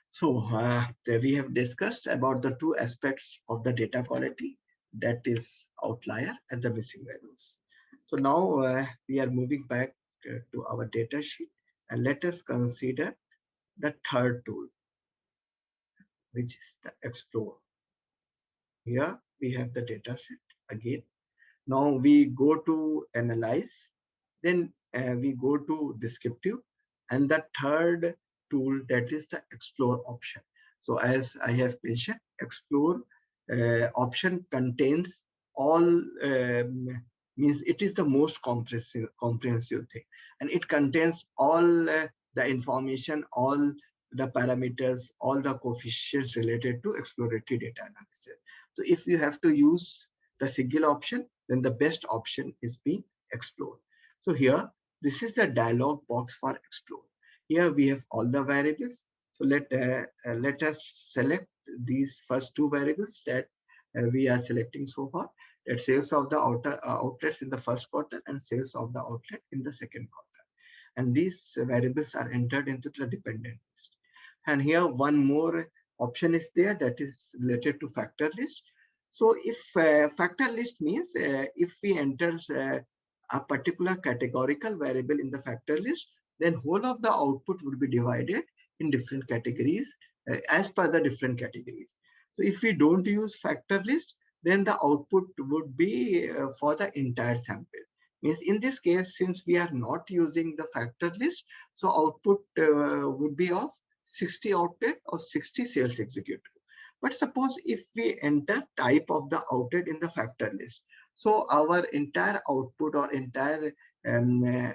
So we have discussed about the two aspects of the data quality, that is outlier and the missing values. So now we are moving back to our data sheet, and let us consider the third tool, which is the explore. Here we have the data set again. Now we go to analyze, then we go to descriptive, and the third tool, that is the explore option. So as I have mentioned, explore option contains all, means it is the most comprehensive thing, and it contains all the information, all the parameters, all the coefficients related to exploratory data analysis. So if you have to use the single option, then the best option is being explore. So here, this is the dialog box for explore. Here we have all the variables. So let us select these first two variables that we are selecting so far. That sales of the outlets in the first quarter and sales of the outlet in the second quarter. And these variables are entered into the dependent list. And here one more option is there, that is related to factor list. So if factor list means if we enter a particular categorical variable in the factor list, then whole of the output would be divided in different categories as per the different categories. So if we don't use factor list, then the output would be for the entire sample. Means in this case, since we are not using the factor list, so output would be of 60 outlet or 60 sales executive. But suppose if we enter type of the outlet in the factor list, so our entire output or entire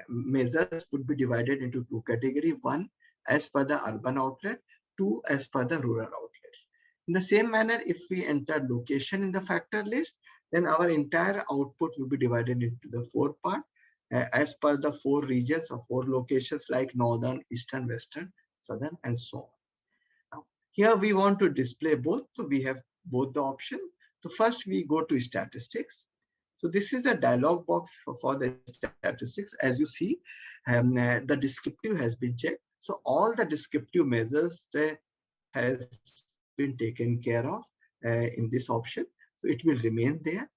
measures would be divided into two categories: one as per the urban outlet, two as per the rural outlets. In the same manner, if we enter location in the factor list, then our entire output will be divided into the four part as per the four regions or four locations like northern, eastern, western, southern, and so on. Now, here we want to display both, so we have both the option. So first we go to statistics. So this is a dialog box for the statistics. As you see, the descriptive has been checked. So all the descriptive measures has been taken care of in this option. So it will remain there.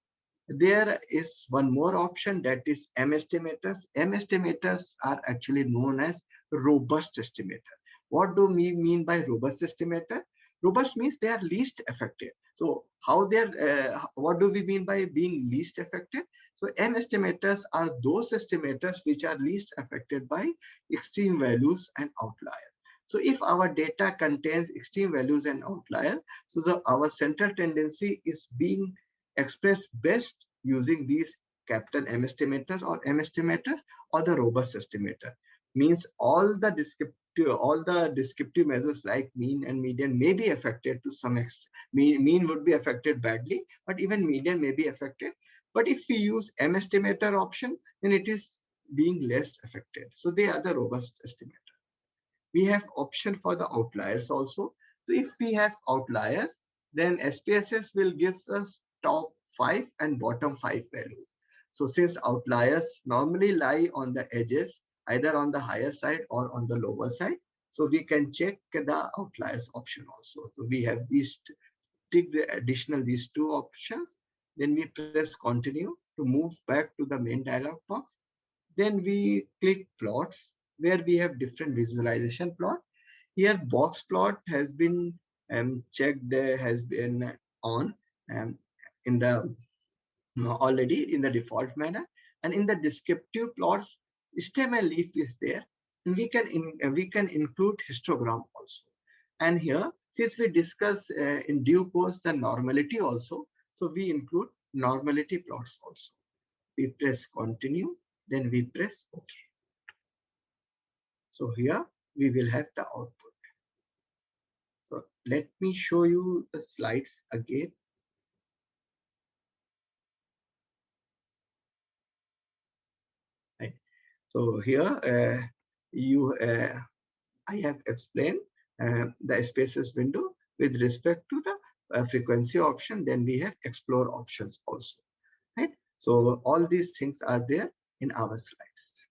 There is one more option, that is M estimators. M estimators are actually known as robust estimator. What do we mean by robust estimator? Robust means they are least affected. So how they're, what do we mean by being least affected? So M estimators are those estimators which are least affected by extreme values and outlier. So if our data contains extreme values and outlier, so our central tendency is being expressed best using these capital M estimators or M estimators or the robust estimator. Means all the descriptive measures like mean and median may be affected to some extent. Mean would be affected badly, but even median may be affected. But if we use M estimator option, then it is being less affected. So they are the robust estimator. We have option for the outliers also. So if we have outliers, then SPSS will give us top 5 and bottom 5 values. So since outliers normally lie on the edges, either on the higher side or on the lower side, so we can check the outliers option also. So we have these, tick the additional these two options. Then we press continue to move back to the main dialog box. Then we click plots, where we have different visualization plot. Here box plot has been checked, has been on in the already in the default manner. And in the descriptive plots, stem and leaf is there. And we can include histogram also. And here, since we discuss in due course the normality also, so we include normality plots also. We press continue, then we press OK. So here we will have the output. So let me show you the slides again. Right. So here I have explained the spaces window with respect to the frequency option. Then we have explore options also. Right. So all these things are there in our slides.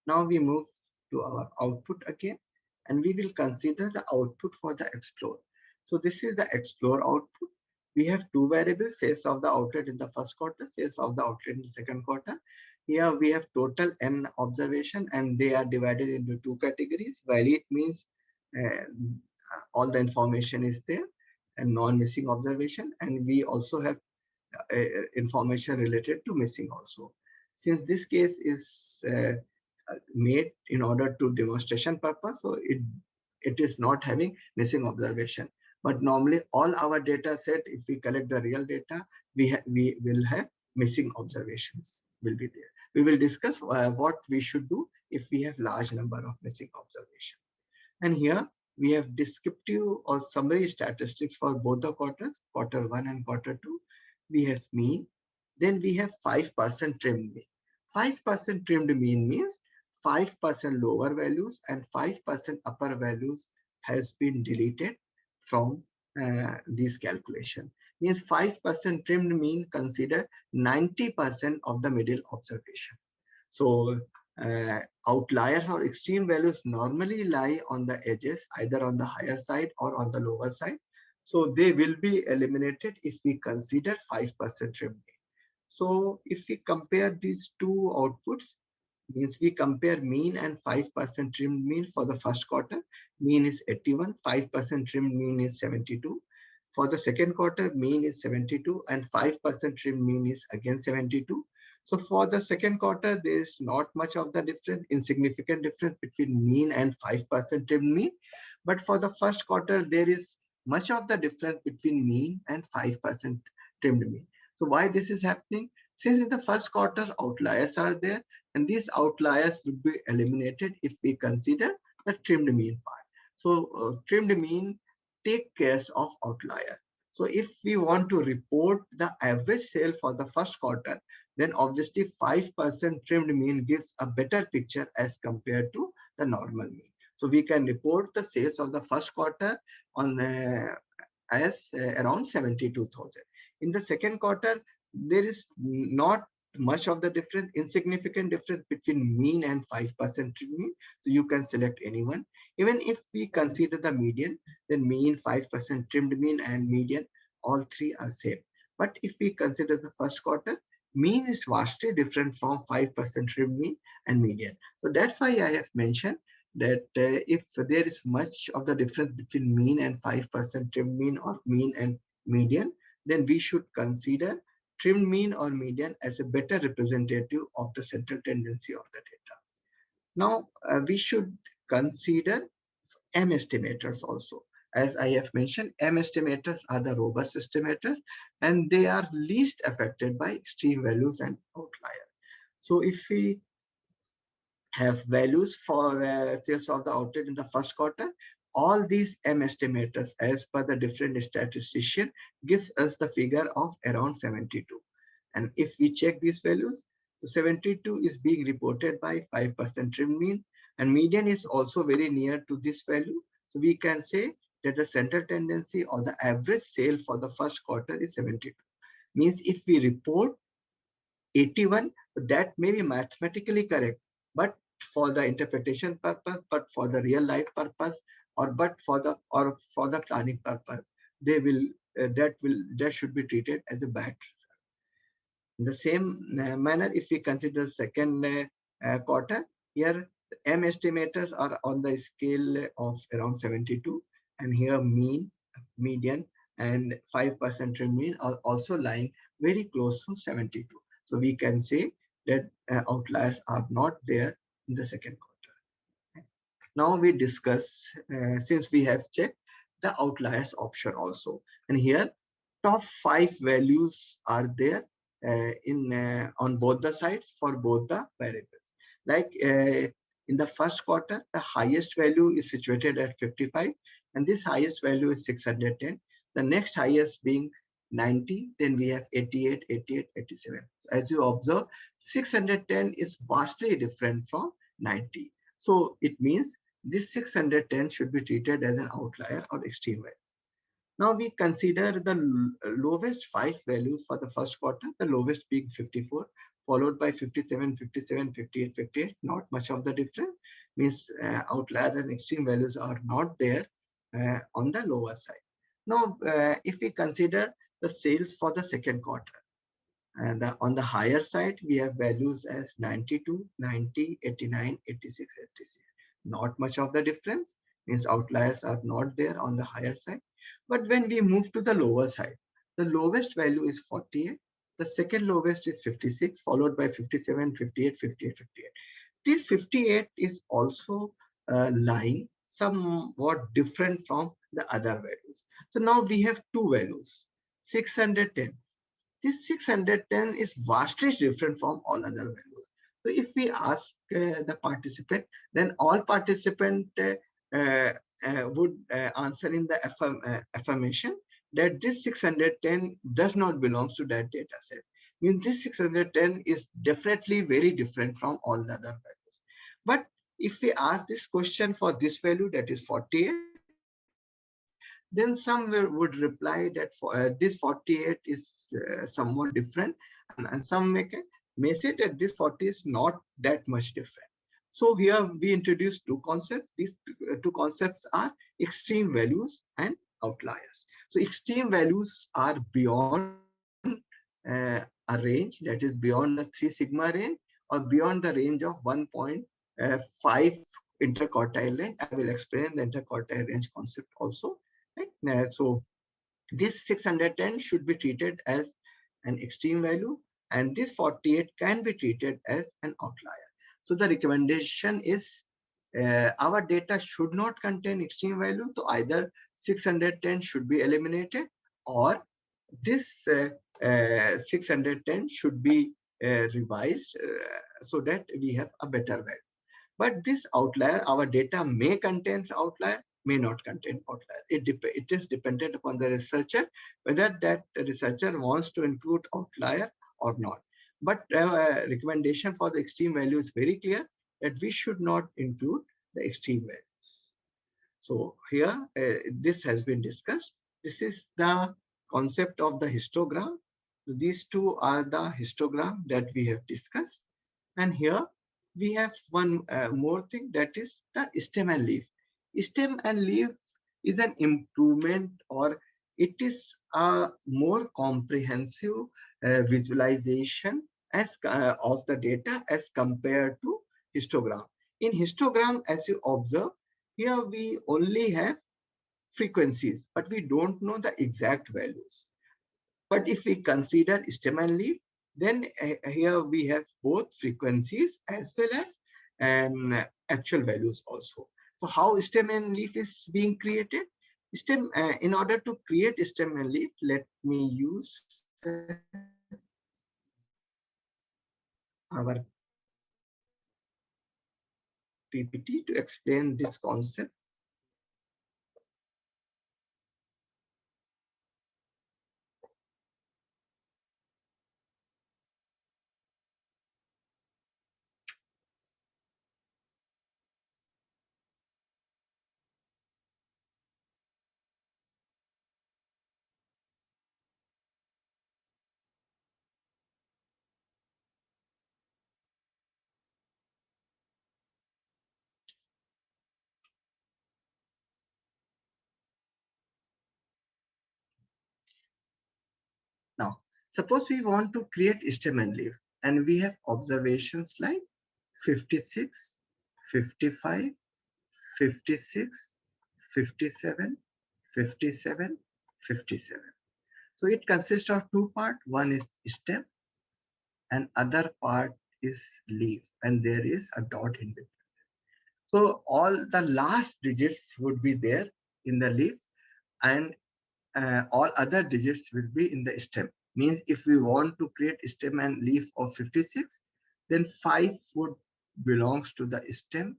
Now we move to our output again. and we will consider the output for the explore. So this is the explore output. We have two variables, sales of the outlet in the first quarter, sales of the outlet in the second quarter. Here we have total n observation, and they are divided into two categories. Valid means all the information is there, and non-missing observation, and we also have information related to missing also. Since this case is made in order to demonstration purpose, so it is not having missing observation. But normally all our data set, if we collect the real data, we will have missing observations will be there. We will discuss what we should do if we have large number of missing observation. And here we have descriptive or summary statistics for both the quarters, quarter 1 and quarter 2. We have mean, then we have 5% trimmed mean. 5% trimmed mean means 5% lower values and 5% upper values has been deleted from this calculation. Means 5% trimmed mean consider 90% of the middle observation. So outliers or extreme values normally lie on the edges, either on the higher side or on the lower side. So they will be eliminated if we consider 5% trimmed mean. So if we compare these two outputs, means we compare mean and 5% trimmed mean for the first quarter. Mean is 81, 5% trimmed mean is 72. For the second quarter, mean is 72 and 5% trimmed mean is again 72. So for the second quarter, there is not much of the difference, insignificant difference between mean and 5% trimmed mean. But for the first quarter, there is much of the difference between mean and 5% trimmed mean. So why this is happening? Since in the first quarter, outliers are there, and these outliers would be eliminated if we consider the trimmed mean part. So trimmed mean take care of outlier. So if we want to report the average sale for the first quarter, then obviously 5% trimmed mean gives a better picture as compared to the normal mean. So we can report the sales of the first quarter on as around 72,000. In the second quarter, there is not much of the difference, insignificant difference between mean and 5% trimmed mean. So you can select anyone. Even if we consider the median, then mean, 5% trimmed mean and median, all three are same. But if we consider the first quarter, mean is vastly different from 5% trimmed mean and median. So that's why I have mentioned that if there is much of the difference between mean and 5% trimmed mean or mean and median, then we should consider trimmed mean or median as a better representative of the central tendency of the data. Now, we should consider M estimators also. As I have mentioned, M estimators are the robust estimators, and they are least affected by extreme values and outlier. So if we have values for sales of the outlet in the first quarter, all these M estimators as per the different statistician gives us the figure of around 72. And if we check these values, so 72 is being reported by 5% trim mean, and median is also very near to this value. So we can say that the central tendency or the average sale for the first quarter is 72. Means if we report 81, that may be mathematically correct, but for the interpretation purpose, but for the real life purpose, or for the planning purpose, they will that should be treated as a bad result. In the same manner, if we consider second quarter, here M estimators are on the scale of around 72, and here mean, median, and 5% trim mean are also lying very close to 72. So we can say that outliers are not there in the second quarter. Now we discuss, since we have checked the outliers option also, and here top 5 values are there on both the sides for both the variables. Like in the first quarter, the highest value is situated at 55, and this highest value is 610. The next highest being 90, then we have 88, 88, 87. So as you observe, 610 is vastly different from 90. So it means this 610 should be treated as an outlier or extreme value. Now we consider the lowest 5 values for the first quarter, the lowest being 54, followed by 57, 57, 58, 58, not much of the difference. means outliers and extreme values are not there on the lower side. Now, if we consider the sales for the second quarter, and on the higher side, we have values as 92, 90, 89, 86, 86. Not much of the difference, means outliers are not there on the higher side. But when we move to the lower side, the lowest value is 48. The second lowest is 56, followed by 57, 58, 58, 58. This 58 is also lying somewhat different from the other values. So now we have two values, 610. This 610 is vastly different from all other values. So if we ask the participant, then all participant would answer in the affirmation that this 610 does not belong to that data set. Means this 610 is definitely very different from all the other values. But if we ask this question for this value, that is 48, then some would reply that for, this 48 is somewhat different, and some may say that this 40 is not that much different. So here we introduce two concepts. These two concepts are extreme values and outliers. So extreme values are beyond a range, that is beyond the 3 sigma range or beyond the range of 1.5 interquartile range. I will explain the interquartile range concept also. Right? So this 610 should be treated as an extreme value, and this 48 can be treated as an outlier. So the recommendation is our data should not contain extreme value. So either 610 should be eliminated, or this 610 should be revised so that we have a better value. But this outlier, our data may contain outlier, may not contain outlier. It is dependent upon the researcher whether that researcher wants to include outlier or not. But recommendation for the extreme value is very clear, that we should not include the extreme values. So here this has been discussed. This is the concept of the histogram. So these two are the histogram that we have discussed. And here we have one more thing, that is the stem and leaf. Stem and leaf is an improvement, or it is a more comprehensive visualization as of the data as compared to histogram. In histogram, as you observe, here we only have frequencies, but we don't know the exact values. But if we consider stem and leaf, then here we have both frequencies as well as actual values also. So how stem and leaf is being created? Stem, in order to create stem and leaf, let me use our PPT to explain this concept. Now, suppose we want to create stem and leaf, and we have observations like 56, 55, 56, 57, 57, 57. So it consists of two parts. One is stem and other part is leaf, and there is a dot in between. So all the last digits would be there in the leaf, and all other digits will be in the stem. Means if we want to create stem and leaf of 56, then 5 would belongs to the stem,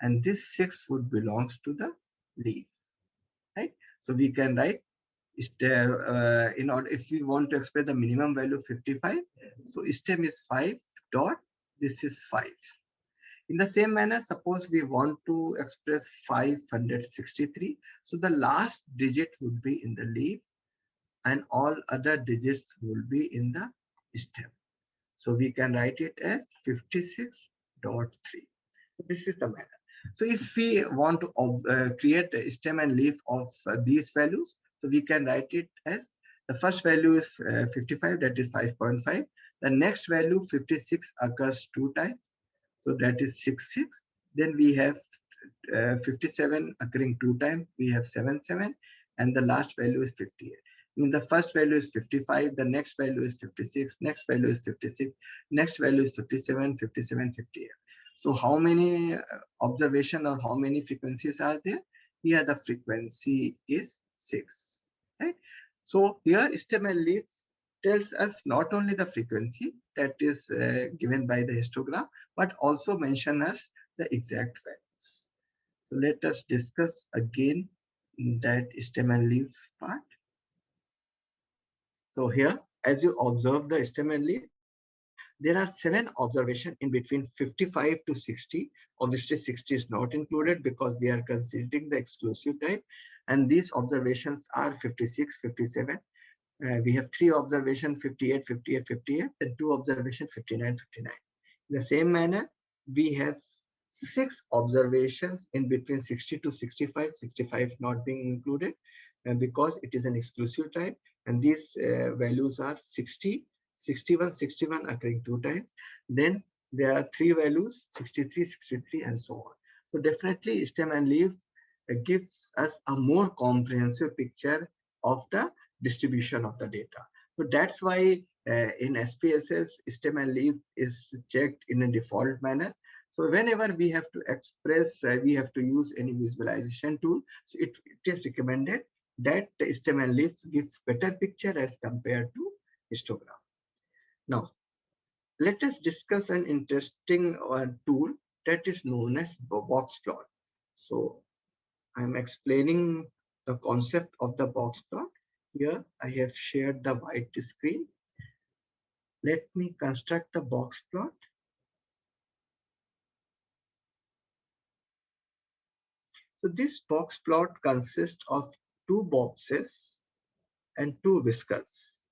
and this 6 would belongs to the leaf. Right? So we can write in order, if we want to express the minimum value 55, so stem is 5 dot, this is 5. In the same manner, suppose we want to express 563, so the last digit would be in the leaf and all other digits will be in the stem. So we can write it as 56.3. So this is the manner. So if we want to create a stem and leaf of these values, so we can write it as the first value is 55, that is 5.5. The next value 56 occurs 2 times, so that is 6. Then we have 57 occurring 2 times, we have 7. And the last value is 58. I mean, the first value is 55, the next value is 56, next value is 56, next value is 57, 57, 58. So how many observation or how many frequencies are there? Here the frequency is 6, right? So here stem and leaves tells us not only the frequency that is given by the histogram, but also mention us the exact values. So let us discuss again that stem and leaf part. So here, as you observe the stem and leaf, there are 7 observations in between 55 to 60. Obviously, 60 is not included because we are considering the exclusive type. And these observations are 56, 57. We have 3 observations, 58, 58, 58, and 2 observations, 59, 59. In the same manner, we have 6 observations in between 60 to 65, 65 not being included because it is an exclusive type. And these values are 60, 61, 61 occurring 2 times. Then there are 3 values, 63, 63, and so on. So definitely stem and leaf gives us a more comprehensive picture of the distribution of the data. So that's why in SPSS, stem and leaf is checked in a default manner. So whenever we have to express, we have to use any visualization tool. So it is recommended that the stem and leaf gives better picture as compared to histogram. Now, let us discuss an interesting tool that is known as box plot. So I'm explaining the concept of the box plot. Here I have shared the white screen. Let me construct the box plot. So this box plot consists of 2 boxes and 2 whiskers.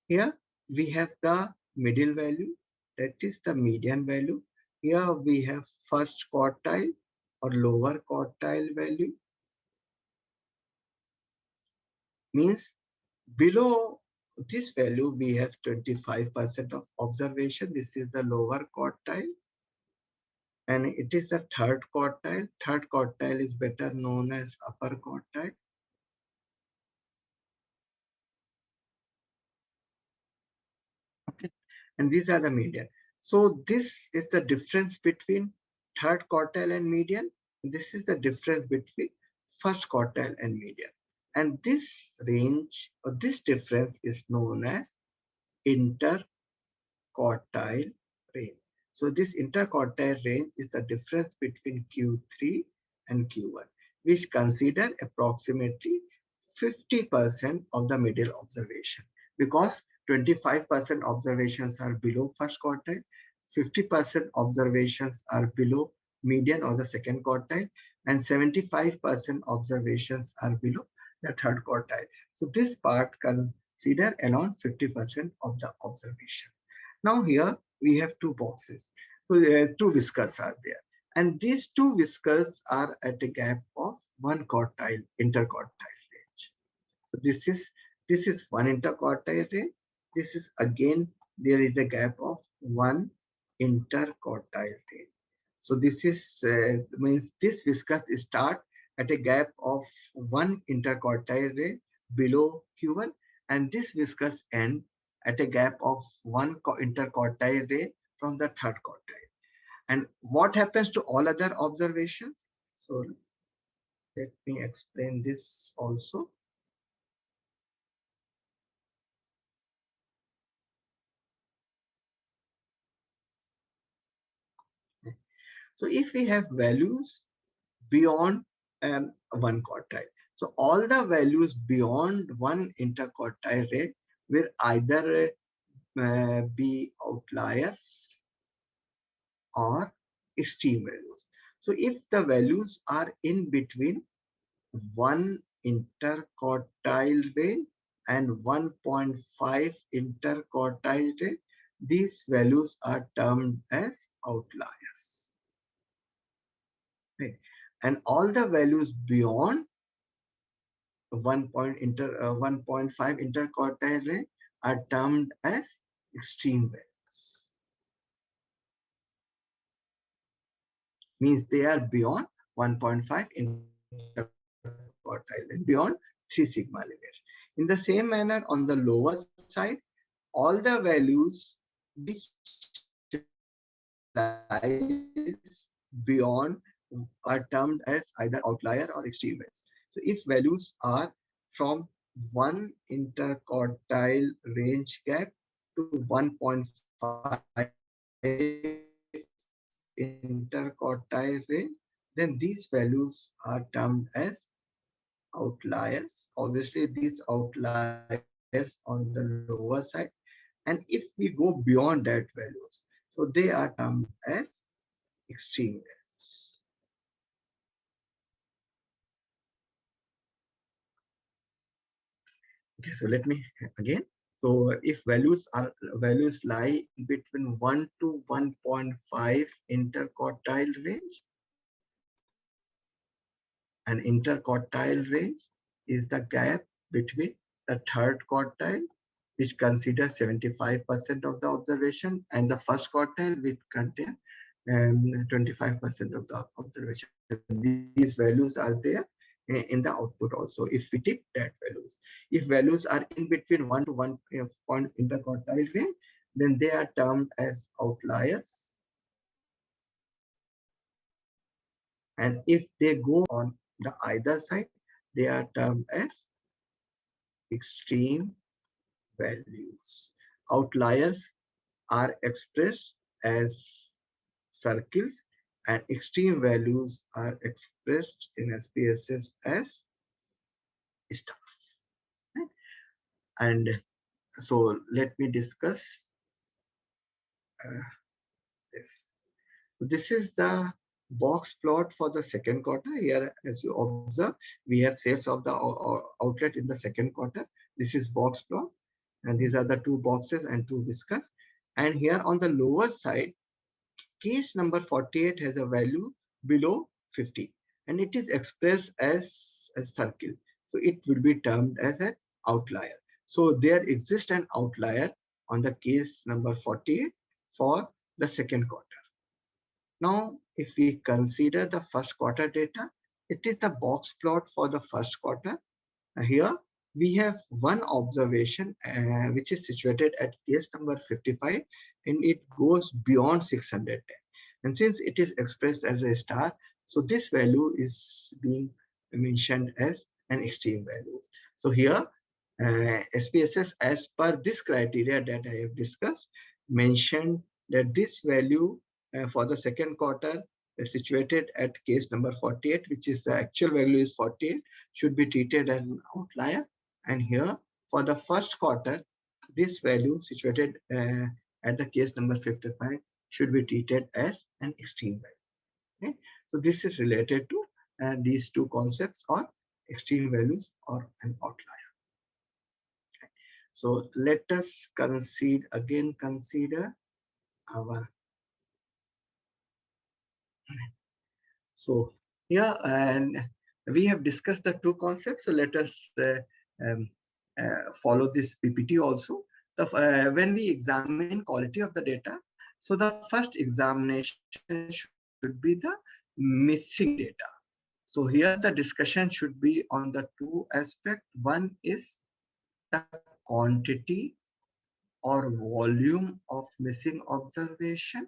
Here we have the middle value, that is the median value. Here we have first quartile or lower quartile value. Means below this value we have 25% of observation. This is the lower quartile. And it is the third quartile. Third quartile is better known as upper quartile. Okay. And these are the median. So this is the difference between third quartile and median. This is the difference between first quartile and median. And this range or this difference is known as interquartile range. So this interquartile range is the difference between Q3 and Q1, which consider approximately 50% of the middle observation, because 25% observations are below first quartile, 50% observations are below median or the second quartile, and 75% observations are below the third quartile. So this part consider around 50% of the observation. Now here we have 2 boxes. So there are 2 whiskers are there. And these 2 whiskers are at a gap of 1 quartile, interquartile range. So this is 1 interquartile range. This is again, there is a gap of 1 interquartile range. So this is means this whiskers start at a gap of 1 interquartile range below Q1, and this whiskers end at a gap of 1 interquartile ray from the third quartile. And what happens to all other observations? So let me explain this also. So if we have values beyond 1 quartile, so all the values beyond 1 interquartile rate will either be outliers or extreme values. So if the values are in between 1 interquartile range and 1.5 interquartile range, these values are termed as outliers. Right? And all the values beyond 1.5 interquartile range are termed as extreme values. Means they are beyond 1.5 interquartile range, beyond 3 sigma limits. In the same manner, on the lower side, all the values which lies beyond are termed as either outlier or extreme values. So if values are from 1 interquartile range gap to 1.5 interquartile range, then these values are termed as outliers. Obviously, these outliers on the lower side. And if we go beyond that values, so they are termed as extreme values. Okay, so let me again. So if values lie between 1 to 1.5 interquartile range, an interquartile range is the gap between the third quartile, which considers 75% of the observation, and the first quartile, which contains 25% of the observation. These values are there in the output also. If we take that values, if values are in between 1 to 1 point interquartile range, then they are termed as outliers. And if they go on the either side, they are termed as extreme values. Outliers are expressed as circles, and extreme values are expressed in SPSS as stars. And so let me discuss this. This is the box plot for the second quarter. Here, as you observe, we have sales of the outlet in the second quarter. This is box plot, and these are the two boxes and two whiskers. And here on the lower side, case number 48 has a value below 50, and it is expressed as a circle. So it will be termed as an outlier. So there exists an outlier on the case number 48 for the second quarter. Now, if we consider the first quarter data, it is the box plot for the first quarter. Here we have one observation which is situated at case number 55, and it goes beyond 610. And since it is expressed as a star, so this value is being mentioned as an extreme value. So here SPSS, as per this criteria that I have discussed, mentioned that this value for the second quarter is situated at case number 48, which is the actual value is 48, should be treated as an outlier. And here for the first quarter, this value situated at the case number 55 should be treated as an extreme value. Okay? So this is related to these two concepts, or extreme values or an outlier. Okay? So let us consider our. So here, and we have discussed the two concepts. So let us um, follow this PPT also. When we examine quality of the data, so the first examination should be the missing data. So here the discussion should be on the two aspects. One is the quantity or volume of missing observation,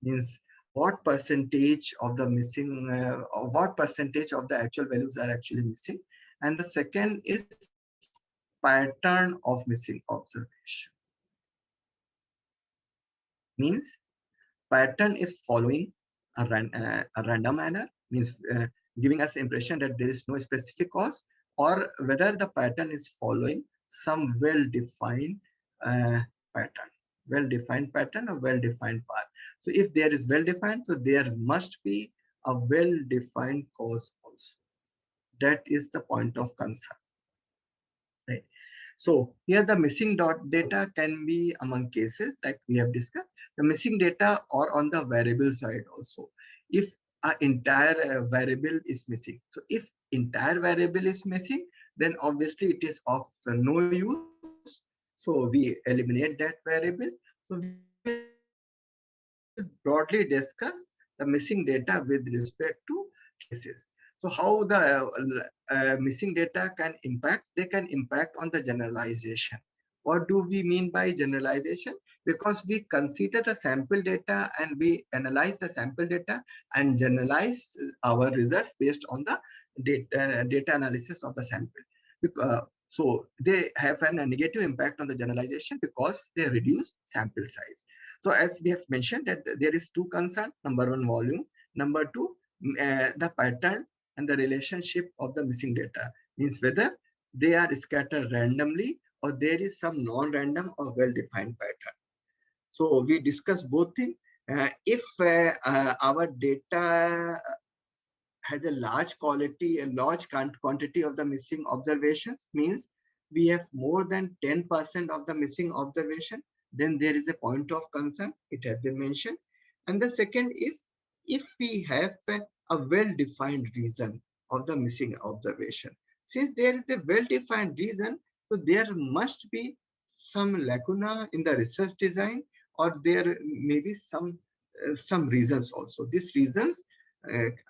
means what percentage of the missing, what percentage of the actual values are actually missing. And the second is pattern of missing observation. Means pattern is following a random manner, means giving us impression that there is no specific cause, or whether the pattern is following some well-defined pattern. Well-defined pattern or well-defined path. So if there is well-defined, so there must be a well-defined cause also. That is the point of concern. Right. So here the missing data can be among cases like we have discussed, the missing data or on the variable side also. If an entire variable is missing. So if entire variable is missing, then obviously it is of no use. So we eliminate that variable. So we will broadly discuss the missing data with respect to cases. So how the missing data can impact? They can impact on the generalization. What do we mean by generalization? Because we consider the sample data and we analyze the sample data and generalize our results based on the data analysis of the sample. So they have a negative impact on the generalization because they reduce sample size. So as we have mentioned that there is two concerns: number one, volume; number two, the pattern and the relationship of the missing data, means whether they are scattered randomly or there is some non-random or well-defined pattern. So we discuss both things. If our data has a large quantity of the missing observations, means we have more than 10% of the missing observation, then there is a point of concern. It has been mentioned. And the second is, if we have a well-defined reason of the missing observation. Since there is a well-defined reason, so there must be some lacuna in the research design, or there may be some reasons also. These reasons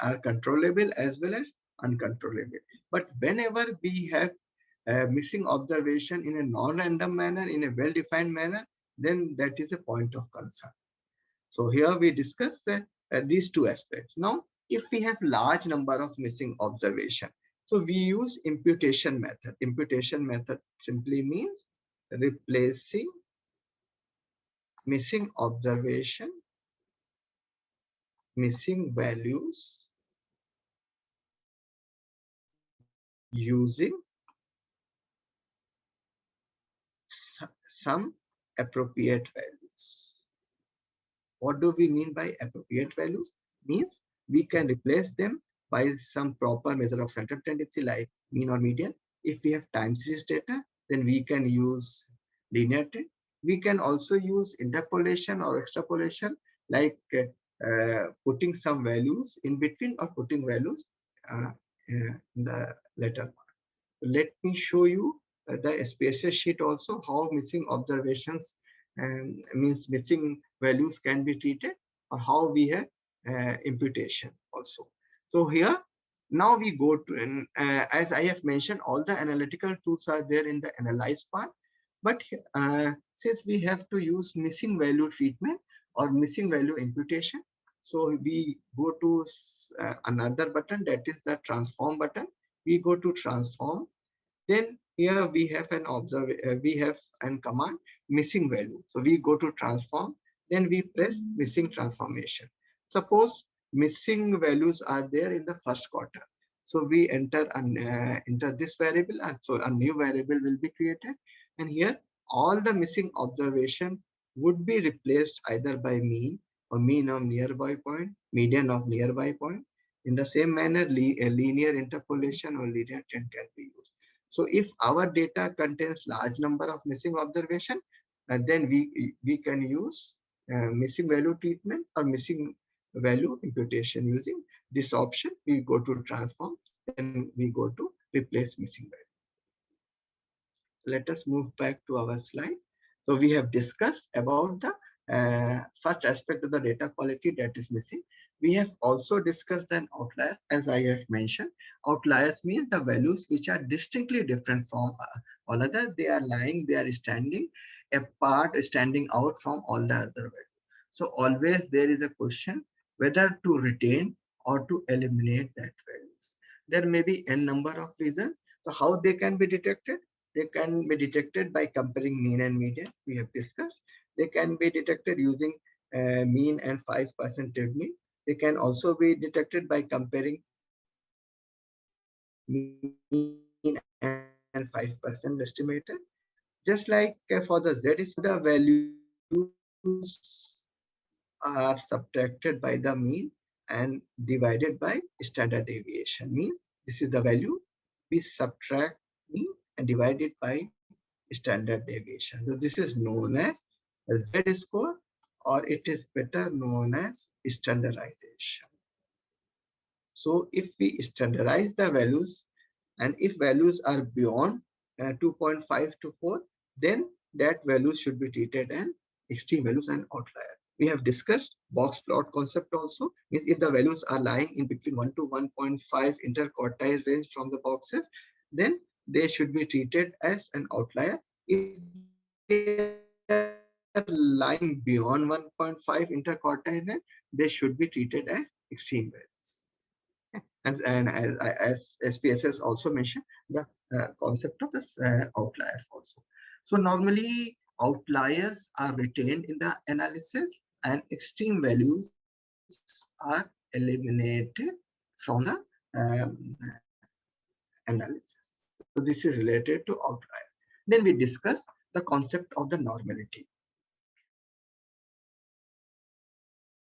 are controllable as well as uncontrollable. But whenever we have missing observation in a non-random manner, in a well-defined manner, then that is a point of concern. So here we discuss these two aspects. Now, if we have large number of missing observation, so we use imputation method. Imputation method simply means replacing missing observation, missing values using some appropriate values. What do we mean by appropriate values? Means we can replace them by some proper measure of central tendency like mean or median. If we have time series data, then we can use linear trend. We can also use interpolation or extrapolation, like putting some values in between or putting values in the later part. Let me show you the spacer sheet also, how missing observations means missing values can be treated, or how we have imputation also. So here now we go to, as I have mentioned, all the analytical tools are there in the analyze part. But since we have to use missing value treatment or missing value imputation, so we go to another button, that is the transform button. We go to transform. Then here we have we have an command missing value. So we go to transform, then we press missing transformation. Suppose missing values are there in the first quarter. So we enter this variable, and so a new variable will be created. And here all the missing observation would be replaced either by mean or mean of nearby point, median of nearby point. In the same manner, a linear interpolation or linear trend can be used. So if our data contains large number of missing observation, then we can use missing value treatment or missing value imputation using this option. We go to transform, then we go to replace missing value. Let us move back to our slide. So we have discussed about the first aspect of the data quality, that is missing. We have also discussed an outlier, as I have mentioned. Outliers means the values which are distinctly different from all other. They are lying, they are standing apart, standing out from all the other values. So always there is a question whether to retain or to eliminate that values. There may be n number of reasons. So how they can be detected? They can be detected by comparing mean and median. We have discussed. They can be detected using mean and 5% mean. They can also be detected by comparing mean and 5% estimated. Just like for the z-score, the values are subtracted by the mean and divided by standard deviation. Means this is the value, we subtract mean and divide it by standard deviation. So this is known as a Z-score, or it is better known as standardization. So if we standardize the values, and if values are beyond 2.5 to 4, then that value should be treated as extreme values and outlier. We have discussed box plot concept also. Means if the values are lying in between 1 to 1.5 interquartile range from the boxes, then they should be treated as an outlier. If they are lying beyond 1.5 interquartile range, they should be treated as extreme values. As SPSS also mentioned, the concept of this outliers also. So normally outliers are retained in the analysis and extreme values are eliminated from the um, analysis. So this is related to outlier. Then we discuss the concept of the normality.